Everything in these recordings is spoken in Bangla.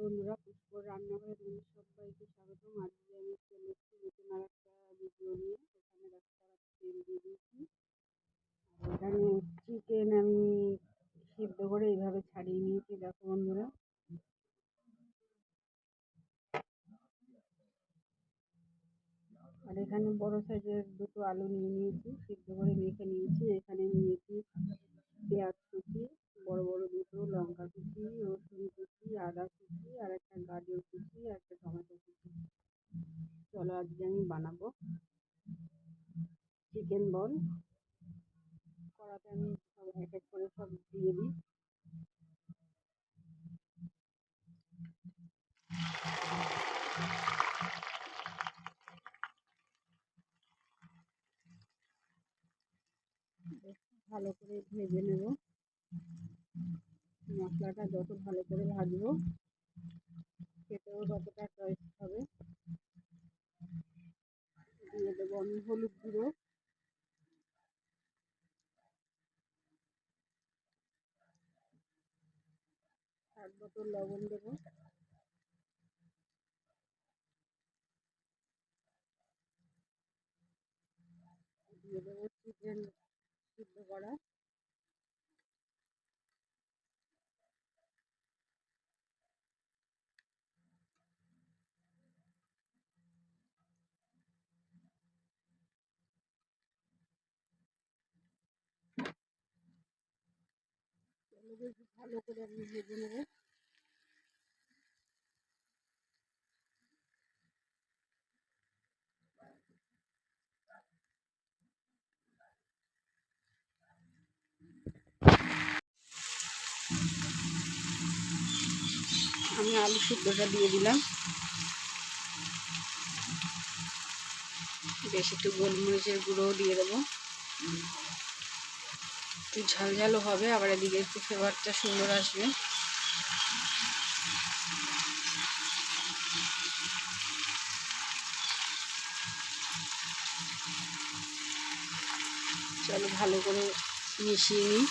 বন্ধুরা, পুষ্পর রান্নাঘরে তোমাদের সবাইকে স্বাগতম। আজকে আমি চলে এসেছি নতুন আর একটা ভিডিও নিয়ে। এখানে রাস্তা তেল দিয়ে দিয়েছি। এখানে চিকেন আমি সিদ্ধ করে এইভাবে ছাড়িয়ে নিয়েছি। দেখো বন্ধুরা, আর এখানে বড় সাইজের দুটো আলু নিয়ে নিয়েছি, সিদ্ধ করে মেখে নিয়েছি। এখানে নিয়েছি পেঁয়াজ কুচি, বড় বড় দুটো লঙ্কা কুচি, রসুন কুচি, আদা কুচি, আর একটা গাজর কুচি, আর একটা টমেটো কুচি। চলো আজকে আমি বানাবো চিকেন বল। কড়াতে আমি সব এক এক করে সব দিয়ে দিই। ভালো করে ভেজে নেব। মশলাটা যত ভালো করে ভাজবো খেতেও ততটা টেস্ট হবে। দিয়ে দেবো আমি হলুদ গুঁড়ো, এক বোতল লবণ দেবো, দিয়ে দেবো চিকেন সিদ্ধ করা, ভালো করে আমি ভেজে নেবো। আমি আলু সিদ্ধটা দিয়ে দিলাম, বেশ একটু গোলমরিচের গুঁড়োও দিয়ে দেবো। একটু ঝাল ঝালও হবে, আবার এদিকে একটু ফ্লেভারটা সুন্দর আসবে। চলো ভালো করে মিশিয়ে নিই।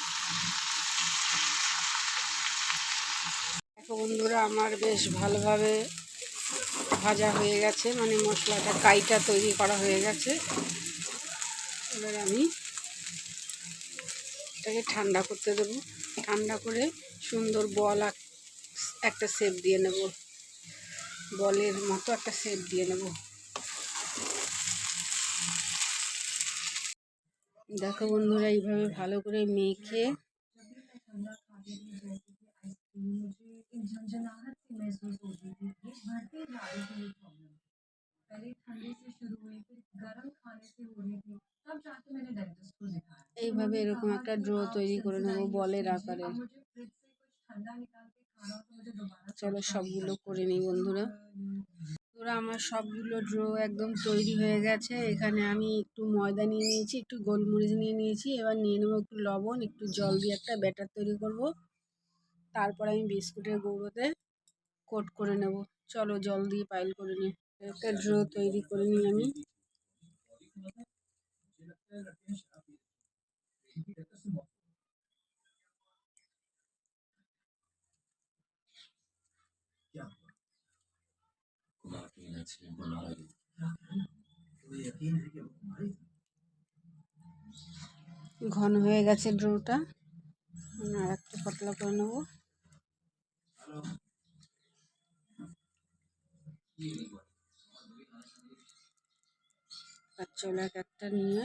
দেখো বন্ধুরা, আমার বেশ ভালোভাবে ভাজা হয়ে গেছে, মানে মশলাটা কাইটা তৈরি করা হয়ে গেছে। এবার আমি এটাকে ঠান্ডা করতে দেবো। ঠান্ডা করে সুন্দর বল একটা শেপ দিয়ে নেব, বলের মতো একটা শেপ দিয়ে নেব। দেখো বন্ধুরা, এইভাবে ভালো করে মেখে এইভাবে এরকম একটা ড্র তৈরি করে নেব বলের আকারে। চলো সবগুলো করে নিই বন্ধুরা। আমার সবগুলো ড্র একদম তৈরি হয়ে গেছে। এখানে আমি একটু ময়দা নিয়ে নিয়েছি, একটু গোলমরিচ নিয়ে নিয়েছি। এবার নিয়ে নেবো একটু লবণ, একটু জল দিয়ে একটা ব্যাটার তৈরি করব। তারপর আমি বিস্কুটের গুঁড়োতে কোট করে নেব। চলো জল দিয়ে পাইল করে নিই। একটা ড্র তৈরি করে নিই আমি। ঘন হয়ে গেছে ড্রোটা, আর একটু পাতলা করে নেব। আর চলো এক একটা নিয়ে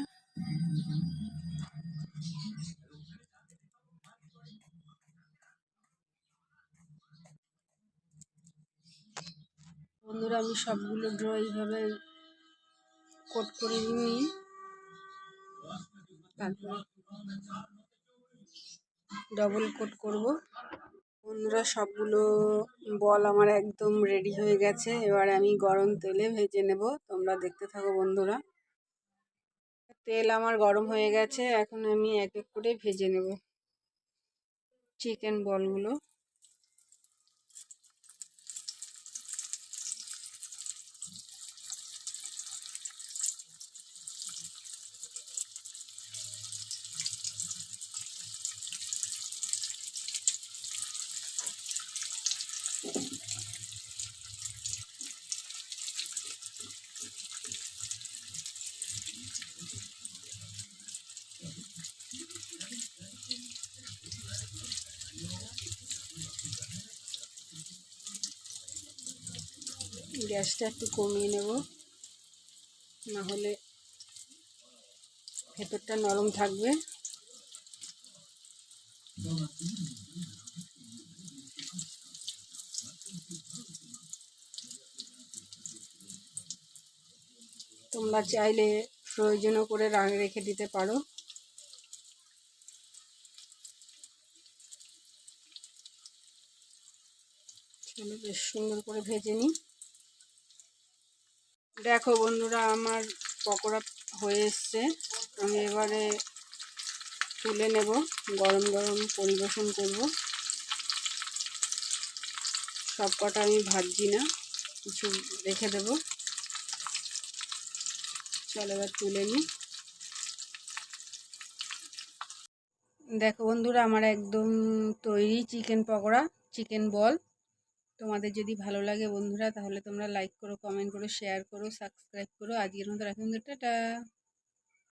বন্ধুরা, আমি সবগুলো ড্র এইভাবে কোট করে নিই। তারপরে ডবল কোট করব। বন্ধুরা, সবগুলো বল আমার একদম রেডি হয়ে গেছে। এবার আমি গরম তেলে ভেজে নেব। তোমরা দেখতে থাকো বন্ধুরা। তেল আমার গরম হয়ে গেছে, এখন আমি এক এক করে ভেজে নেব চিকেন বলগুলো। গ্যাসটা একটু কমিয়ে নেব, না হলে ভেতরটা নরম থাকবে। তোমরা চাইলে প্রয়োজনও করে রেখে দিতে পারো। চলো বেশ সুন্দর করে ভেজে নিই। দেখো বন্ধুরা, আমার পকোড়া হয়ে এসছে। আমি এবারে তুলে নেব, গরম গরম পরিবেশন করব। সব কটা আমি ভাজছি না, কিছু রেখে দেব। চলো এবার তুলে নিই। দেখো বন্ধুরা, আমার একদম তৈরি চিকেন পকোড়া, চিকেন বল। তোমাদের যদি ভালো লাগে বন্ধুরা, তাহলে তোমরা লাইক করো, কমেন্ট করো, শেয়ার করো, সাবস্ক্রাইব করো। আজকের মতো রাখুন, টাটা।